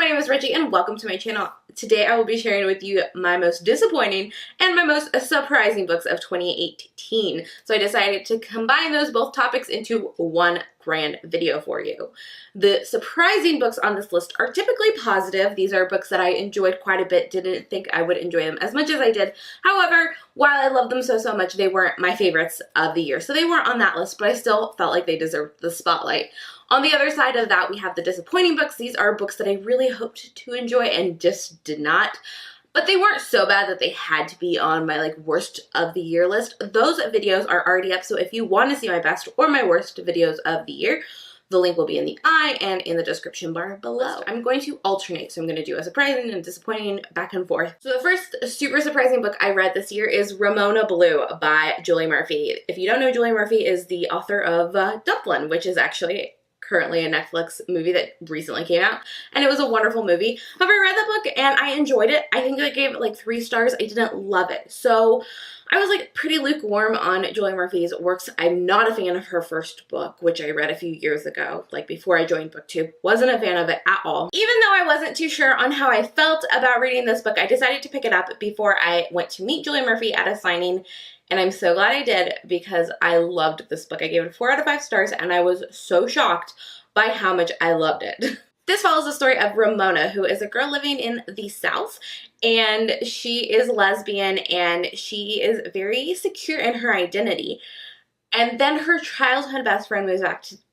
my name is Reggie and welcome to my channel. Today I will be sharing with you my most disappointing and my most surprising books of 2018. So I decided to combine those both topics into one grand video for you. The surprising books on this list are typically positive. These are books that I enjoyed quite a bit, didn't think I would enjoy them as much as I did. However, while I loved them so much, they weren't my favorites of the year. So they weren't on that list, but I still felt like they deserved the spotlight. On the other side of that, we have the disappointing books. These are books that I really hoped to enjoy and just did not. But they weren't so bad that they had to be on my worst of the year list. Those videos are already up, so if you want to see my best or my worst videos of the year, the link will be in the eye and in the description bar below. I'm going to alternate, so I'm going to do a surprising and disappointing back and forth. So the first super surprising book I read this year is Ramona Blue by Julie Murphy. If you don't know, Julie Murphy is the author of Dumplin', which is actually currently a Netflix movie that recently came out, and it was a wonderful movie. However, I read the book and I enjoyed it. I think I gave it 3 stars. I didn't love it. So I was pretty lukewarm on Julie Murphy's works. I'm not a fan of her first book, which I read a few years ago, before I joined BookTube. Wasn't a fan of it at all. Even though I wasn't too sure on how I felt about reading this book, I decided to pick it up before I went to meet Julie Murphy at a signing. And I'm so glad I did because I loved this book. I gave it 4 out of 5 stars and I was so shocked by how much I loved it. This follows the story of Ramona, who is a girl living in the South, and she is lesbian and she is very secure in her identity. And then her childhood best friend moves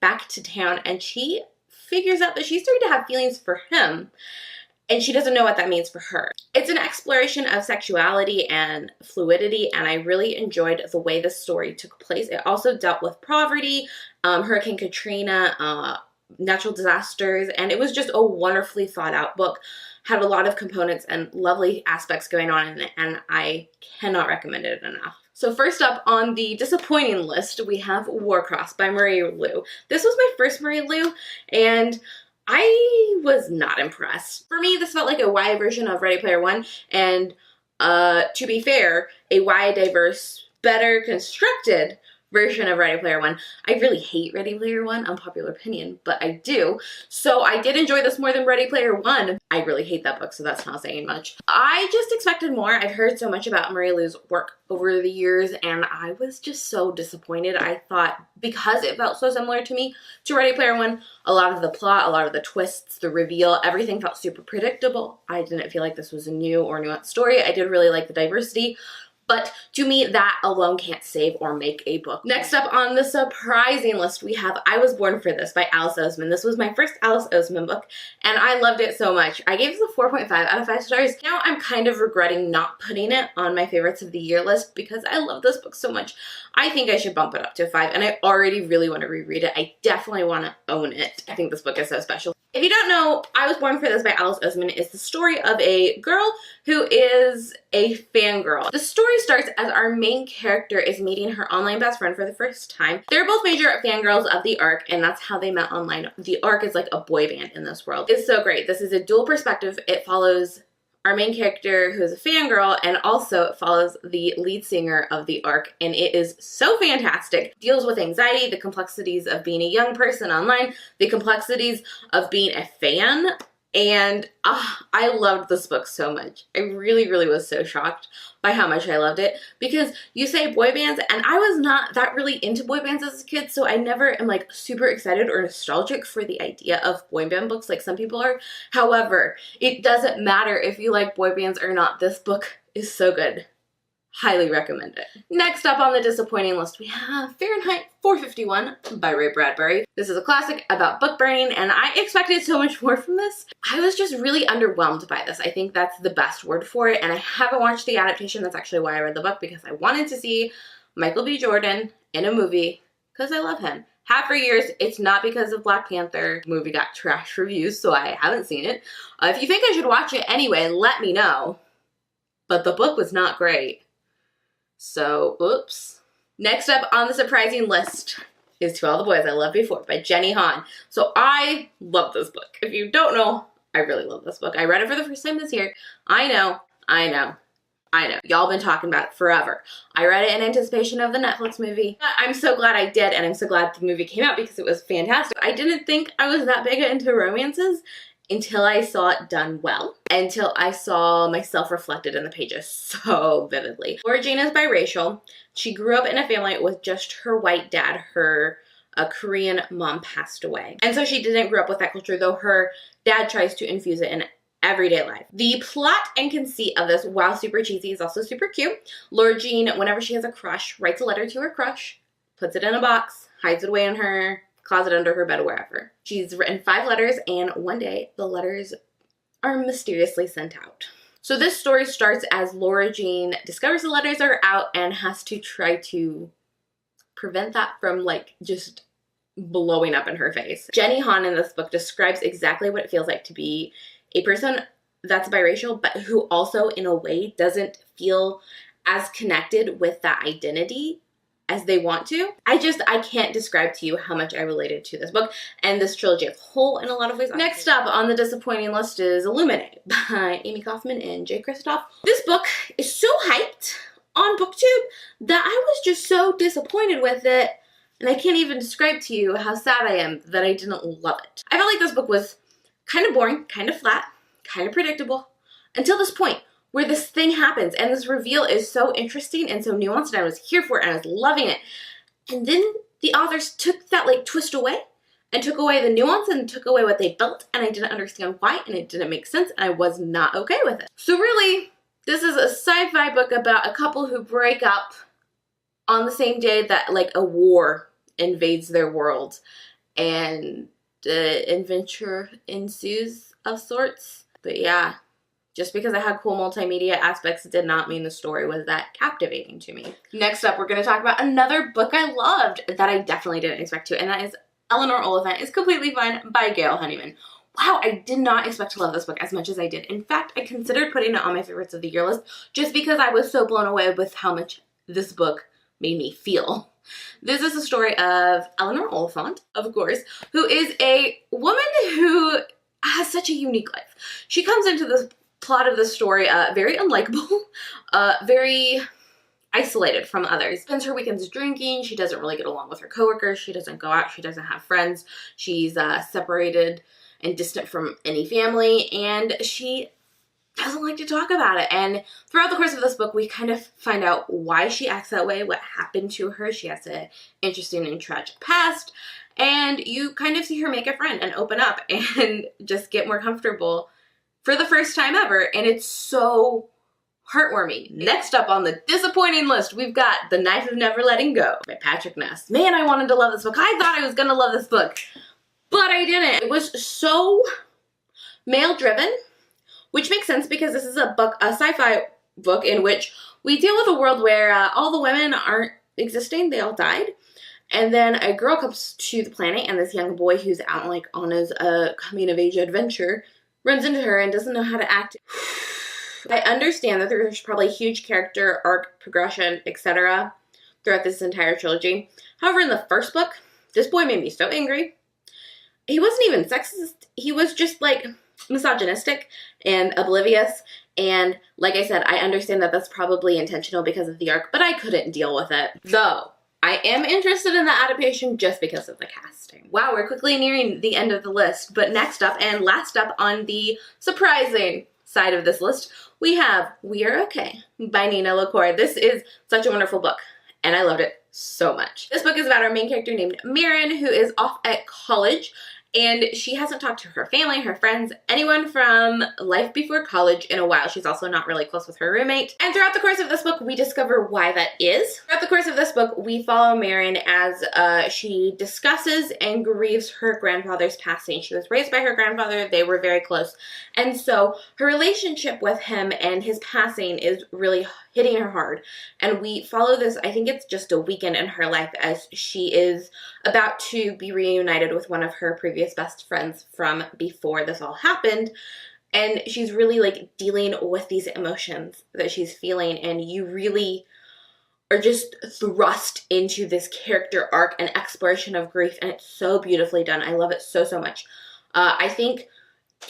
back to town and she figures out that she's starting to have feelings for him. And she doesn't know what that means for her. It's an exploration of sexuality and fluidity, and I really enjoyed the way the story took place. It also dealt with poverty, Hurricane Katrina, natural disasters, and it was just a wonderfully thought out book. Had a lot of components and lovely aspects going on in it, and I cannot recommend it enough. So first up on the disappointing list, we have Warcross by Marie Lu. This was my first Marie Lu, and I was not impressed. For me, this felt like a YA version of Ready Player One, and to be fair, a YA diverse, better constructed version of Ready Player One. I really hate Ready Player One, unpopular opinion, but I do. So I did enjoy this more than Ready Player One. I really hate that book, so that's not saying much. I just expected more. I've heard so much about Marie Lu's work over the years, and I was just so disappointed. I thought because it felt so similar to me to Ready Player One, a lot of the plot, a lot of the twists, the reveal, everything felt super predictable. I didn't feel like this was a new or nuanced story. I did really like the diversity. But to me, that alone can't save or make a book. Next up on the surprising list, we have I Was Born for This by Alice Oseman. This was my first Alice Oseman book, and I loved it so much. I gave this a 4.5 out of 5 stars. Now I'm kind of regretting not putting it on my favorites of the year list because I love this book so much. I think I should bump it up to 5, and I already really want to reread it. I definitely want to own it. I think this book is so special. If you don't know, I Was Born for This by Alice Oseman is the story of a girl who is a fangirl. The story starts as our main character is meeting her online best friend for the first time. They're both major fangirls of the ARC, and that's how they met online. The ARC is like a boy band in this world. It's so great. This is a dual perspective. It follows our main character who is a fangirl, and also it follows the lead singer of the ARC, and it is so fantastic. Deals with anxiety, the complexities of being a young person online, the complexities of being a fan, and I loved this book so much. I really was so shocked by how much I loved it, because you say boy bands, and I was not that really into boy bands as a kid, so I never am super excited or nostalgic for the idea of boy band books like some people are. However, it doesn't matter if you like boy bands or not. This book is so good. Highly recommend it. Next up on the disappointing list, we have Fahrenheit 451 by Ray Bradbury. This is a classic about book burning, and I expected so much more from this. I was just really underwhelmed by this. I think that's the best word for it, and I haven't watched the adaptation. That's actually why I read the book, because I wanted to see Michael B. Jordan in a movie, because I love him. Have for years. It's not because of Black Panther. The movie got trash reviews, so I haven't seen it. If you think I should watch it anyway, let me know. But the book was not great. So, oops. Next up on the surprising list is To All the Boys I Loved Before by Jenny Han. So I love this book. If you don't know, I really love this book. I read it for the first time this year. I know. Y'all been talking about it forever. I read it in anticipation of the Netflix movie. But I'm so glad I did, and I'm so glad the movie came out because it was fantastic. I didn't think I was that big into romances, until I saw it done well, until I saw myself reflected in the pages so vividly. Laura Jane is biracial. She grew up in a family with just her white dad. Her Korean mom passed away. And so she didn't grow up with that culture, though her dad tries to infuse it in everyday life. The plot and conceit of this, while super cheesy, is also super cute. Laura Jean, whenever she has a crush, writes a letter to her crush, puts it in a box, hides it away in her closet, under her bed, wherever. She's written 5 letters, and one day the letters are mysteriously sent out. So this story starts as Laura Jean discovers the letters are out and has to try to prevent that from like just blowing up in her face. Jenny Han in this book describes exactly what it feels like to be a person that's biracial, but who also in a way doesn't feel as connected with that identity as they want to. I can't describe to you how much I related to this book and this trilogy as a whole in a lot of ways. Next up on the disappointing list is Illuminate by Amy Kaufman and Jay Kristoff. This book is so hyped on BookTube that I was just so disappointed with it, and I can't even describe to you how sad I am that I didn't love it. I felt like this book was kind of boring, kind of flat, kind of predictable, until this point where this thing happens and this reveal is so interesting and so nuanced, and I was here for it and I was loving it. And then the authors took that like twist away and took away the nuance and took away what they built, and I didn't understand why, and it didn't make sense, and I was not okay with it. So really, this is a sci-fi book about a couple who break up on the same day that like a war invades their world, and adventure ensues of sorts. But yeah, just because it had cool multimedia aspects did not mean the story was that captivating to me. Next up, we're going to talk about another book I loved that I definitely didn't expect to, and that is Eleanor Oliphant is Completely Fine by Gail Honeyman. Wow, I did not expect to love this book as much as I did. In fact, I considered putting it on my favorites of the year list just because I was so blown away with how much this book made me feel. This is the story of Eleanor Oliphant, of course, who is a woman who has such a unique life. She comes into the plot of the story very unlikable, very isolated from others. Spends her weekends drinking. She doesn't really get along with her coworkers. She doesn't go out. She doesn't have friends. She's separated and distant from any family, and she doesn't like to talk about it. And throughout the course of this book, we kind of find out why she acts that way, what happened to her. She has an interesting and tragic past, and you kind of see her make a friend and open up and just get more comfortable for the first time ever, and it's so heartwarming. Next up on the disappointing list, we've got The Knife of Never Letting Go by Patrick Ness. Man, I wanted to love this book. I thought I was gonna love this book, but I didn't. It was so male-driven, which makes sense because this is a sci-fi book in which we deal with a world where all the women aren't existing, they all died. And then a girl comes to the planet, and this young boy who's out like on his coming-of-age adventure runs into her and doesn't know how to act. I understand that there's probably huge character arc, progression, etc. throughout this entire trilogy. However, in the first book, this boy made me so angry. He wasn't even sexist. He was just like misogynistic and oblivious. And like I said, I understand that that's probably intentional because of the arc, but I couldn't deal with it. Though, I am interested in the adaptation just because of the casting. Wow, we're quickly nearing the end of the list, but next up and last up on the surprising side of this list, we have We Are Okay by Nina LaCour. This is such a wonderful book, and I loved it so much. This book is about our main character named Marin, who is off at college, and she hasn't talked to her family, her friends, anyone from life before college in a while. She's also not really close with her roommate. And throughout the course of this book, we discover why that is. Throughout the course of this book, we follow Marin as she discusses and grieves her grandfather's passing. She was raised by her grandfather. They were very close. And so her relationship with him and his passing is really hitting her hard. And we follow this, I think it's just a weekend in her life, as she is about to be reunited with one of her previous best friends from before this all happened. And she's really like dealing with these emotions that she's feeling, and you really are just thrust into this character arc and exploration of grief, and it's so beautifully done. I love it so, so much. I think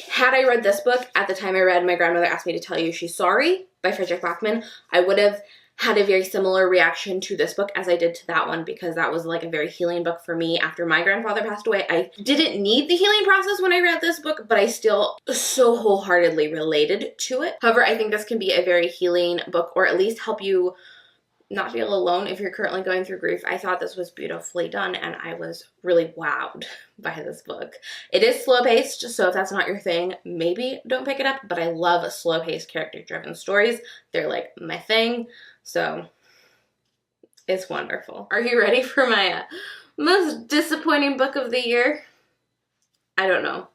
had I read this book at the time I read My Grandmother Asked Me to Tell You She's Sorry by Frederick Bachman, I would have had a very similar reaction to this book as I did to that one, because that was like a very healing book for me after my grandfather passed away. I didn't need the healing process when I read this book, but I still so wholeheartedly related to it. However, I think this can be a very healing book, or at least help you not feel alone if you're currently going through grief. I thought this was beautifully done, and I was really wowed by this book. It is slow-paced, so if that's not your thing, maybe don't pick it up, but I love slow-paced, character-driven stories. They're like my thing, so it's wonderful. Are you ready for my most disappointing book of the year? I don't know.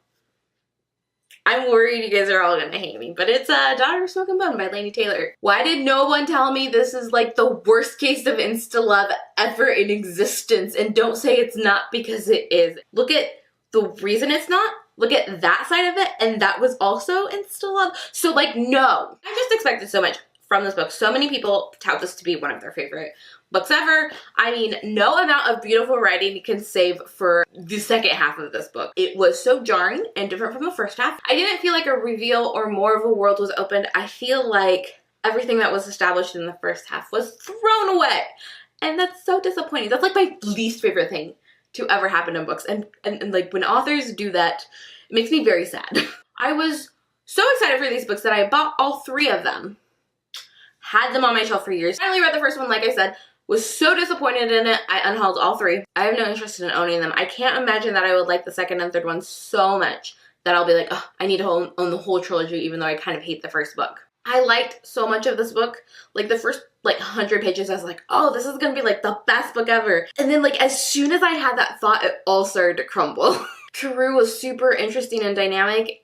I'm worried you guys are all gonna hate me, but it's Daughter of Smoke and Bone by Laini Taylor. Why did no one tell me this is like the worst case of insta-love ever in existence? And don't say it's not, because it is. Look at the reason it's not. Look at that side of it, and that was also insta-love. So like, no. I just expected so much from this book. So many people tout this to be one of their favorite books ever. I mean, no amount of beautiful writing can save for the second half of this book. It was so jarring and different from the first half. I didn't feel like a reveal or more of a world was opened. I feel like everything that was established in the first half was thrown away. And that's so disappointing. That's like my least favorite thing to ever happen in books. And like when authors do that, it makes me very sad. I was so excited for these books that I bought all 3 of them. Had them on my shelf for years. Finally read the first one, like I said. Was so disappointed in it, I unhauled all 3. I have no interest in owning them. I can't imagine that I would like the second and third one so much that I'll be like, oh, I need to own the whole trilogy, even though I kind of hate the first book. I liked so much of this book. Like the first like 100 pages, I was like, oh, this is gonna be like the best book ever. And then like as soon as I had that thought, it all started to crumble. Karou was super interesting and dynamic.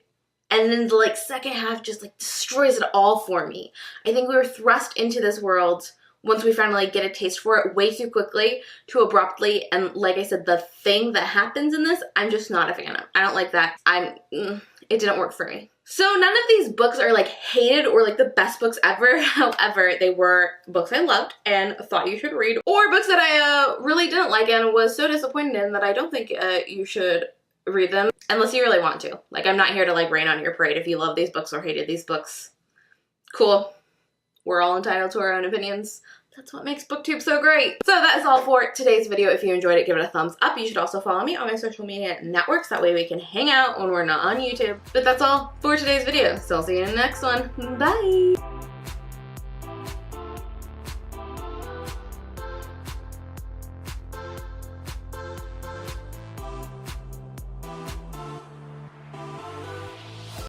And then the like second half just like destroys it all for me. I think we were thrust into this world once we finally get a taste for it way too quickly, too abruptly, and like I said, the thing that happens in this, I'm just not a fan of. I don't like that. It didn't work for me. So none of these books are like hated or like the best books ever. However, they were books I loved and thought you should read, or books that I really didn't like and was so disappointed in that I don't think you should read them unless you really want to. Like, I'm not here to like rain on your parade. If you love these books or hated these books, cool. We're all entitled to our own opinions. That's what makes BookTube so great. So that is all for today's video. If you enjoyed it, give it a thumbs up. You should also follow me on my social media networks. That way we can hang out when we're not on YouTube. But that's all for today's video. So I'll see you in the next one. Bye!